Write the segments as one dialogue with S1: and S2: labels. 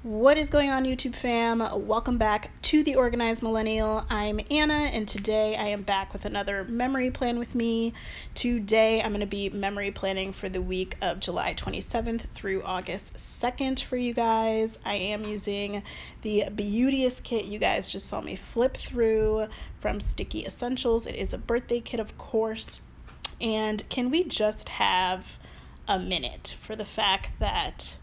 S1: What is going on, YouTube fam? Welcome back to The Organized Millennial. I'm Anna, and today I am back with another memory plan with me. Today I'm going to be memory planning for the week of July 27th through August 2nd for you guys. I am using the Beauteous kit you guys just saw me flip through from Sticky Essentials. It is a birthday kit, of course. And can we just have a minute for the fact that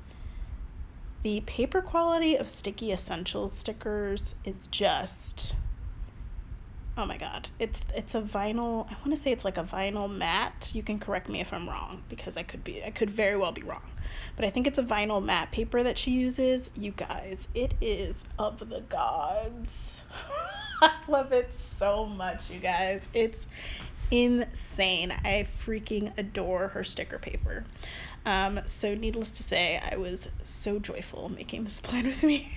S1: the paper quality of Sticky Essentials stickers is just, oh my god. It's a vinyl, I want to say it's like a vinyl matte. You can correct me if I'm wrong, because I could very well be wrong. But I think it's a vinyl matte paper that she uses. You guys, it is of the gods. I love it so much, you guys. It's insane. I freaking adore her sticker paper. So needless to say, I was so joyful making this plan with me.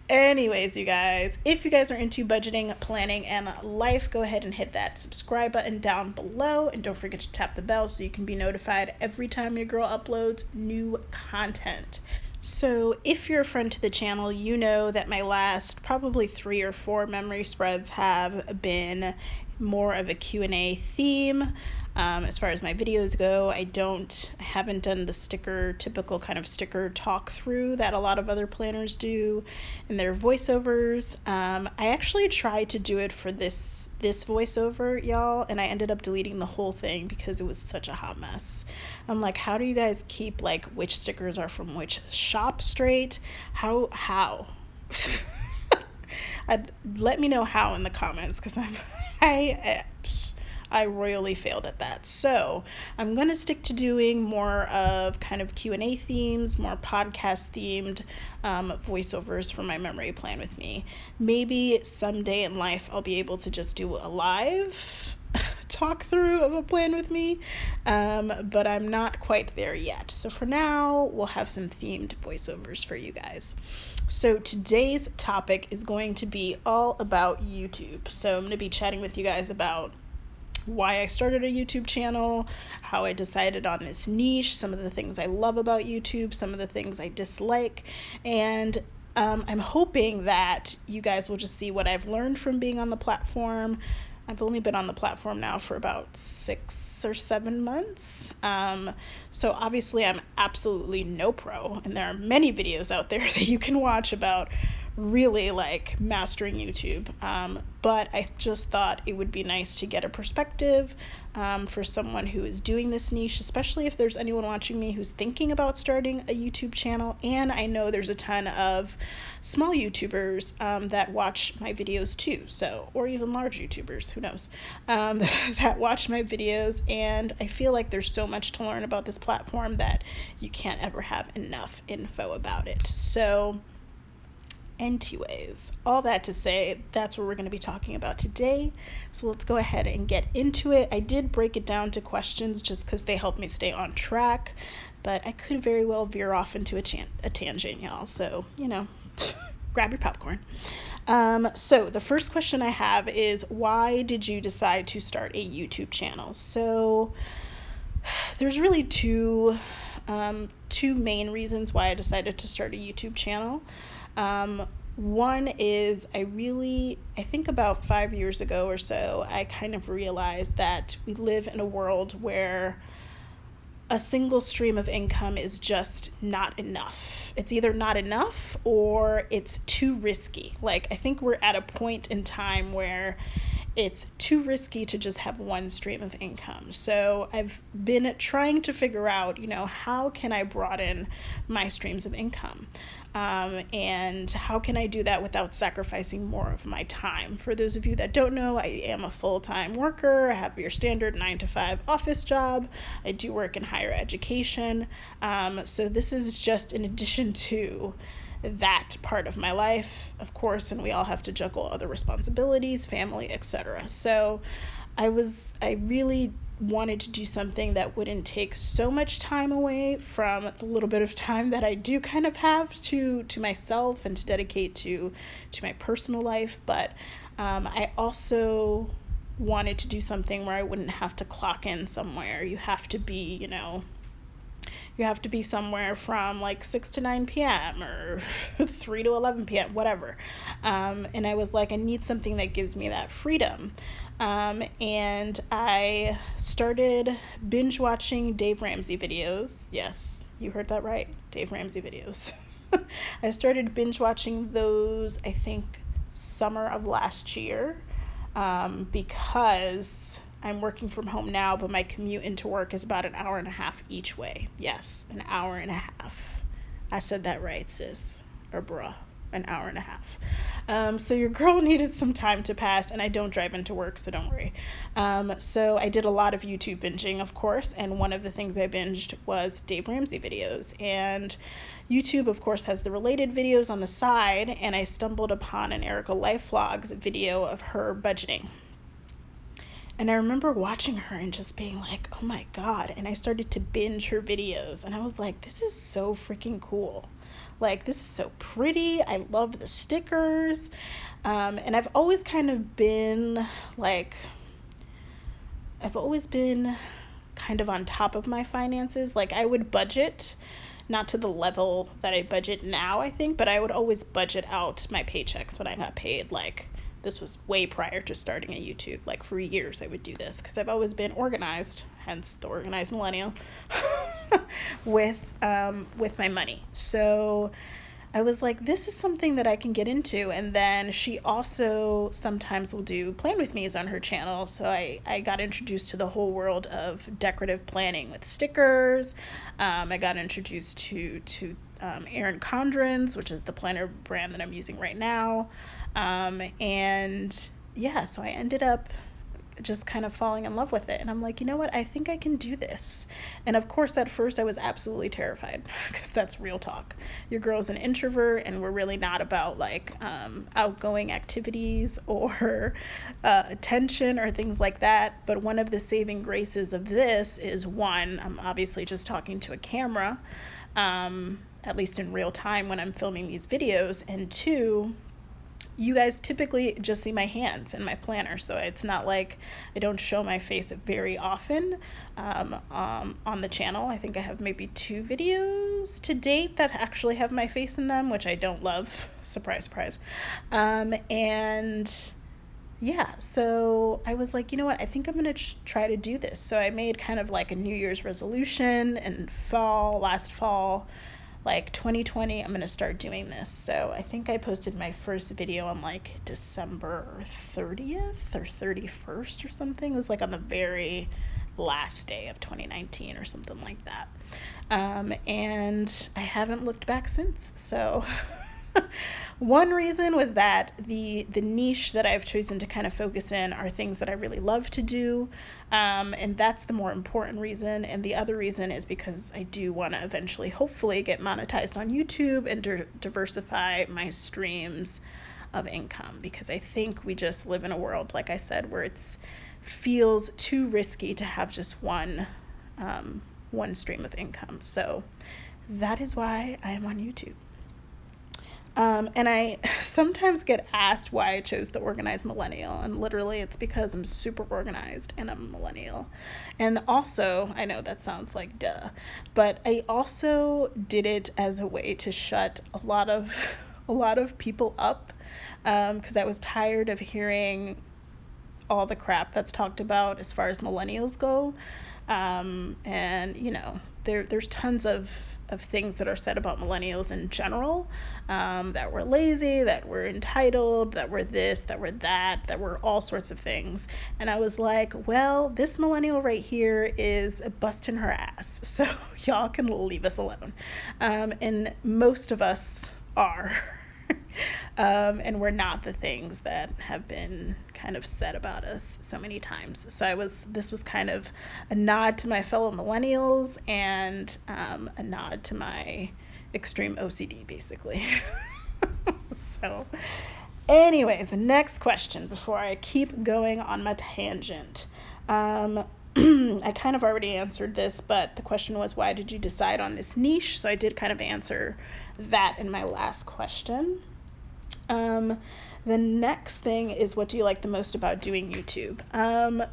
S1: Anyways, you guys, if you guys are into budgeting, planning, and life, go ahead and hit that subscribe button down below, and don't forget to tap the bell so you can be notified every time your girl uploads new content. So if you're a friend to the channel, you know that my last probably 3 or 4 memory spreads have been more of a Q&A theme. As far as my videos go, I haven't done the typical kind of sticker talk through that a lot of other planners do in their voiceovers. I actually tried to do it for this voiceover, y'all, and I ended up deleting the whole thing because it was such a hot mess. I'm like, how do you guys keep like which stickers are from which shop straight? How? Let me know how in the comments, because I royally failed at that. So I'm going to stick to doing more of kind of Q&A themes, more podcast themed voiceovers for my memory plan with me. Maybe someday in life I'll be able to just do a live talk through of a plan with me, but I'm not quite there yet. So for now, we'll have some themed voiceovers for you guys. So today's topic is going to be all about YouTube. So I'm going to be chatting with you guys about why I started a YouTube channel, how I decided on this niche, some of the things I love about YouTube, some of the things I dislike, and I'm hoping that you guys will just see what I've learned from being on the platform. I've only been on the platform now for about 6 or 7 months. So obviously I'm absolutely no pro, and there are many videos out there that you can watch about really like mastering YouTube. But I just thought it would be nice to get a perspective for someone who is doing this niche, especially if there's anyone watching me who's thinking about starting a YouTube channel. And I know there's a ton of small YouTubers that watch my videos too, or even large YouTubers, who knows, that watch my videos. And I feel like there's so much to learn about this platform that you can't ever have enough info about it. So anyways, all that to say, that's what we're going to be talking about today. So let's go ahead and get into it. I did break it down to questions just because they help me stay on track, but I could very well veer off into a tangent, y'all. So, grab your popcorn. So the first question I have is, why did you decide to start a YouTube channel? So there's really two main reasons why I decided to start a YouTube channel. One is I think about 5 years ago or so, I kind of realized that we live in a world where a single stream of income is just not enough. It's either not enough or it's too risky. Like, I think we're at a point in time where it's too risky to just have one stream of income. So I've been trying to figure out, how can I broaden my streams of income? And how can I do that without sacrificing more of my time? For those of you that don't know, I am a full-time worker. I have your standard 9-to-5 office job. I do work in higher education. So this is just in addition to that part of my life, of course, and we all have to juggle other responsibilities, family, etc. So I really wanted to do something that wouldn't take so much time away from the little bit of time that I do kind of have to myself and to dedicate to my personal life. But I also wanted to do something where I wouldn't have to clock in somewhere. You have to be, you have to be somewhere from like 6 to 9 p.m. or 3 to 11 p.m., whatever. And I was like, I need something that gives me that freedom. And I started binge watching Dave Ramsey videos. Yes, you heard that right. Dave Ramsey videos. I started binge watching those, I think, summer of last year, because I'm working from home now, but my commute into work is about an hour and a half each way. Yes, an hour and a half. I said that right, sis, or bruh. An hour and a half. So your girl needed some time to pass, and I don't drive into work, so don't worry. So I did a lot of YouTube binging, of course, and one of the things I binged was Dave Ramsey videos. And YouTube, of course, has the related videos on the side, and I stumbled upon an Erica Life Vlogs video of her budgeting. And I remember watching her and just being like, oh my God. And I started to binge her videos, and I was like, this is so freaking cool. Like, this is so pretty. I love the stickers. And I've always kind of been like, I've always been kind of on top of my finances. Like, I would budget, not to the level that I budget now, I think, but I would always budget out my paychecks when I got paid. Like, this was way prior to starting a YouTube. Like, for years I would do this because I've always been organized, hence the organized millennial, with my money. So I was like, this is something that I can get into. And then she also sometimes will do plan with me's on her channel. So I got introduced to the whole world of decorative planning with stickers. I got introduced to Erin Condren's, which is the planner brand that I'm using right now. And yeah, so I ended up just kind of falling in love with it. And I'm like, you know what? I think I can do this. And of course, at first I was absolutely terrified because that's real talk. Your girl's an introvert, and we're really not about like outgoing activities or attention or things like that. But one of the saving graces of this is, one, I'm obviously just talking to a camera, at least in real time when I'm filming these videos. And two, you guys typically just see my hands and my planner, so it's not like I don't show my face very often on the channel. I think I have maybe 2 videos to date that actually have my face in them, which I don't love. Surprise, surprise. And yeah, so I was like, you know what, I think I'm going to try to do this. So I made kind of like a New Year's resolution in last fall, like 2020, I'm going to start doing this. So I think I posted my first video on like December 30th or 31st or something. It was like on the very last day of 2019 or something like that. And I haven't looked back since. So one reason was that the niche that I've chosen to kind of focus in are things that I really love to do. And that's the more important reason. And the other reason is because I do want to eventually, hopefully, get monetized on YouTube and diversify my streams of income. Because I think we just live in a world, like I said, where it feels too risky to have just one stream of income. So that is why I am on YouTube. And I sometimes get asked why I chose the organized millennial, and literally it's because I'm super organized and I'm a millennial. And also, I know that sounds like duh, but I also did it as a way to shut a lot of people up, because I was tired of hearing all the crap that's talked about as far as millennials go. And you know, there's tons of things that are said about millennials in general, that we're lazy, that we're entitled, that we're this, that we're that, that we're all sorts of things. And I was like, well, this millennial right here is busting her ass, so y'all can leave us alone. And most of us are. And we're not the things that have been kind of said about us so many times. So this was kind of a nod to my fellow millennials and a nod to my extreme OCD, basically. So anyways, next question before I keep going on my tangent. I kind of already answered this, but the question was, why did you decide on this niche? So I did kind of answer that in my last question. Um, the next thing is, what do you like the most about doing YouTube?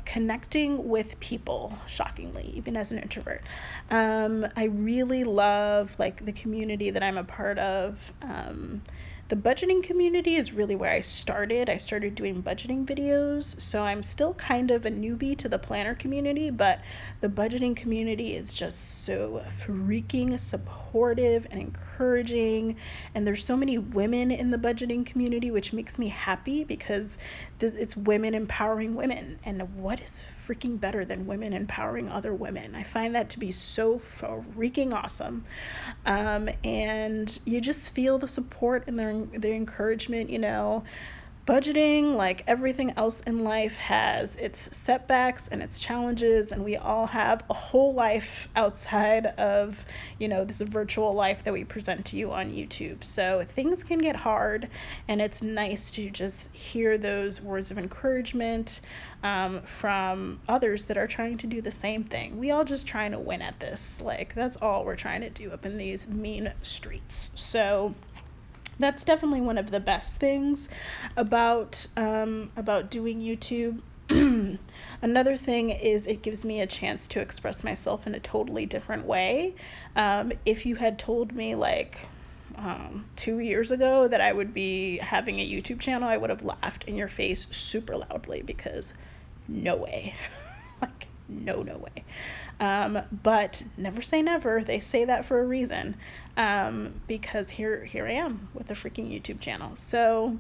S1: Connecting with people, shockingly, even as an introvert. I really love like the community that I'm a part of. The budgeting community is really where I started. I started doing budgeting videos, so I'm still kind of a newbie to the planner community, but the budgeting community is just so freaking supportive and encouraging. And there's so many women in the budgeting community, which makes me happy because it's women empowering women. And what is freaking better than women empowering other women? I find that to be so freaking awesome. And you just feel the support and their encouragement, you know. Budgeting, like everything else in life, has its setbacks and its challenges, and we all have a whole life outside of, you know, this virtual life that we present to you on YouTube. So things can get hard, and it's nice to just hear those words of encouragement from others that are trying to do the same thing. We all just trying to win at this. Like, that's all we're trying to do up in these mean streets. So that's definitely one of the best things about doing YouTube. Another thing is it gives me a chance to express myself in a totally different way. If you had told me like 2 years ago that I would be having a YouTube channel, I would have laughed in your face super loudly, because no way. Like, no way. But never say never. They say that for a reason. Because here I am with a freaking YouTube channel. So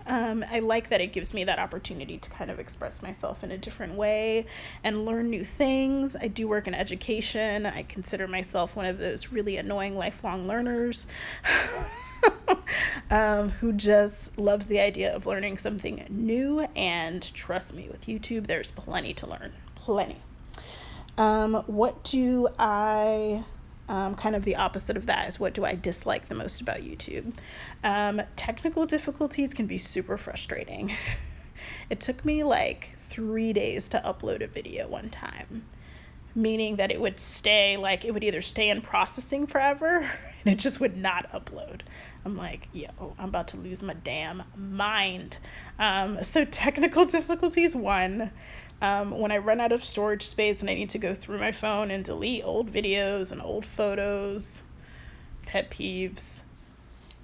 S1: I like that it gives me that opportunity to kind of express myself in a different way and learn new things. I do work in education. I consider myself one of those really annoying lifelong learners who just loves the idea of learning something new. And trust me, with YouTube, there's plenty to learn. Plenty. What do I... kind of the opposite of that is, what do I dislike the most about YouTube? Technical difficulties can be super frustrating. It took me like 3 days to upload a video one time, meaning that it would either stay in processing forever and it just would not upload. I'm like, yo, I'm about to lose my damn mind. So technical difficulties, one. When I run out of storage space and I need to go through my phone and delete old videos and old photos. Pet peeves.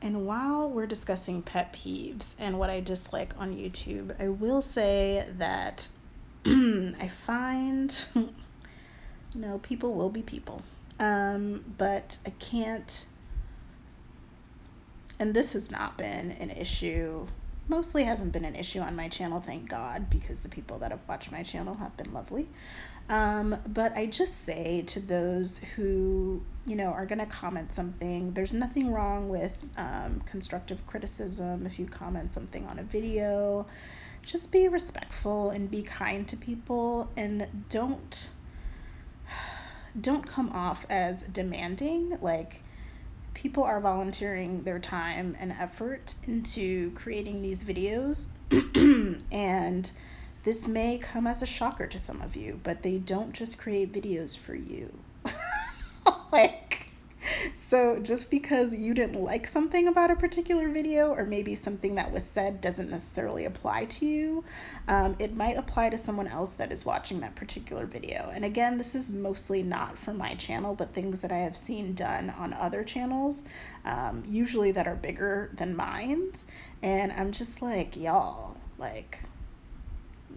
S1: And while we're discussing pet peeves and what I dislike on YouTube, I will say that I find, people will be people. But I can't, and this has not been an issue, mostly hasn't been an issue on my channel, thank God, because the people that have watched my channel have been lovely. But I just say to those who, are going to comment something, there's nothing wrong with constructive criticism. If you comment something on a video, just be respectful and be kind to people, and don't come off as demanding. Like, people are volunteering their time and effort into creating these videos, and this may come as a shocker to some of you, but they don't just create videos for you. So just because you didn't like something about a particular video, or maybe something that was said doesn't necessarily apply to you, it might apply to someone else that is watching that particular video. And again, this is mostly not for my channel, but things that I have seen done on other channels, usually that are bigger than mine's. And I'm just like, y'all,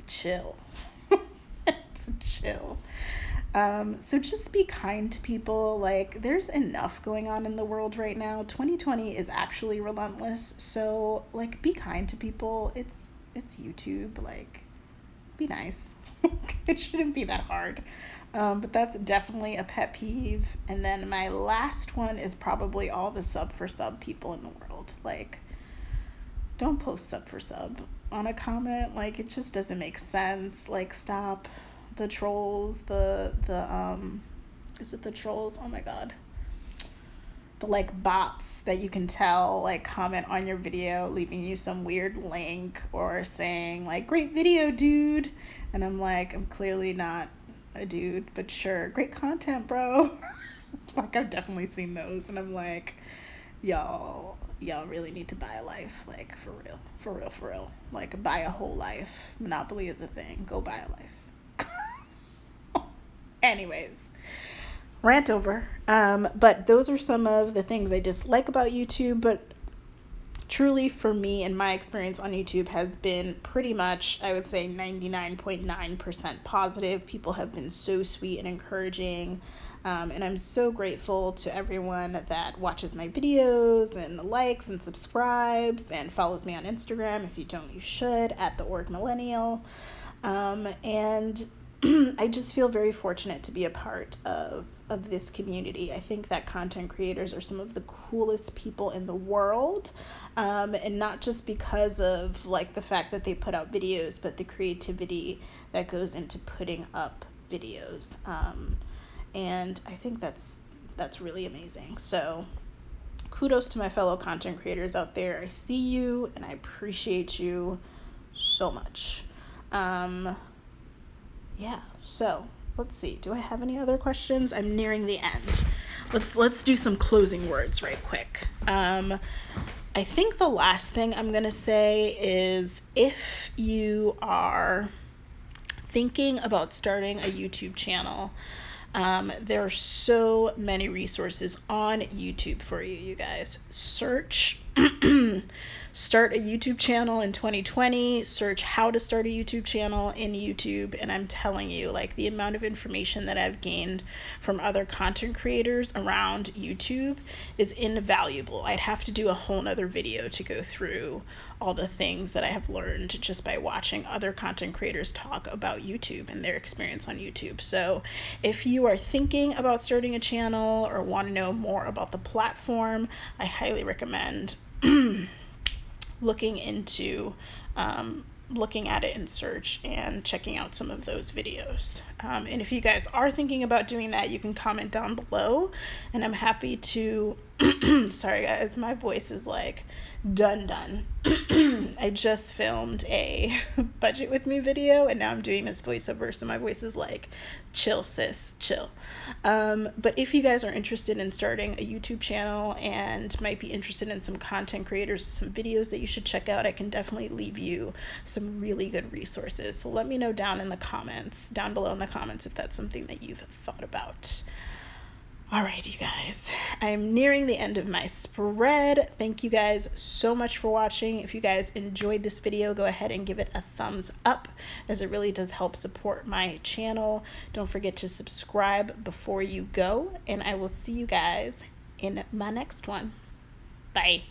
S1: chill. Chill. So just be kind to people. There's enough going on in the world right now. 2020 is actually relentless. So be kind to people. It's YouTube. Be nice. It shouldn't be that hard. But that's definitely a pet peeve. And then my last one is probably all the sub for sub people in the world. Don't post sub for sub on a comment. It just doesn't make sense. Stop. The trolls, is it the trolls? Oh my God. The bots that you can tell comment on your video, leaving you some weird link or saying great video, dude. And I'm I'm clearly not a dude, but sure, great content, bro. I've definitely seen those, and I'm y'all, y'all really need to buy a life, like for real, for real, for real. Like buy a whole life. Monopoly is a thing. Go buy a life. Anyways, rant over. But those are some of the things I dislike about YouTube. But truly, for me and my experience on YouTube has been pretty much, I would say, 99.9% positive. People have been so sweet and encouraging. And I'm so grateful to everyone that watches my videos and likes and subscribes and follows me on Instagram. If you don't, you should, at theorgmillennial. And I just feel very fortunate to be a part of this community. I think that content creators are some of the coolest people in the world, and not just because of like the fact that they put out videos, but the creativity that goes into putting up videos. And I think that's really amazing. So kudos to my fellow content creators out there. I see you and I appreciate you so much. Yeah, so let's see. Do I have any other questions? I'm nearing the end. Let's do some closing words right quick. I think the last thing I'm going to say is if you are thinking about starting a YouTube channel, there are so many resources on YouTube for you, you guys. Search start a YouTube channel in 2020, search how to start a YouTube channel in YouTube, and I'm telling you, like, the amount of information that I've gained from other content creators around YouTube is invaluable. I'd have to do a whole nother video to go through all the things that I have learned just by watching other content creators talk about YouTube and their experience on YouTube. So if you are thinking about starting a channel or want to know more about the platform, I highly recommend looking at it in search and checking out some of those videos. And if you guys are thinking about doing that, you can comment down below, and I'm happy to sorry guys, my voice is like done. I just filmed a budget with me video and now I'm doing this voiceover, so my voice is like, chill sis, chill. But if you guys are interested in starting a YouTube channel and might be interested in some content creators, some videos that you should check out, I can definitely leave you some really good resources. So let me know down below in the comments if that's something that you've thought about. All right, you guys, I'm nearing the end of my spread. Thank you guys so much for watching. If you guys enjoyed this video, go ahead and give it a thumbs up, as it really does help support my channel. Don't forget to subscribe before you go, and I will see you guys in my next one. Bye.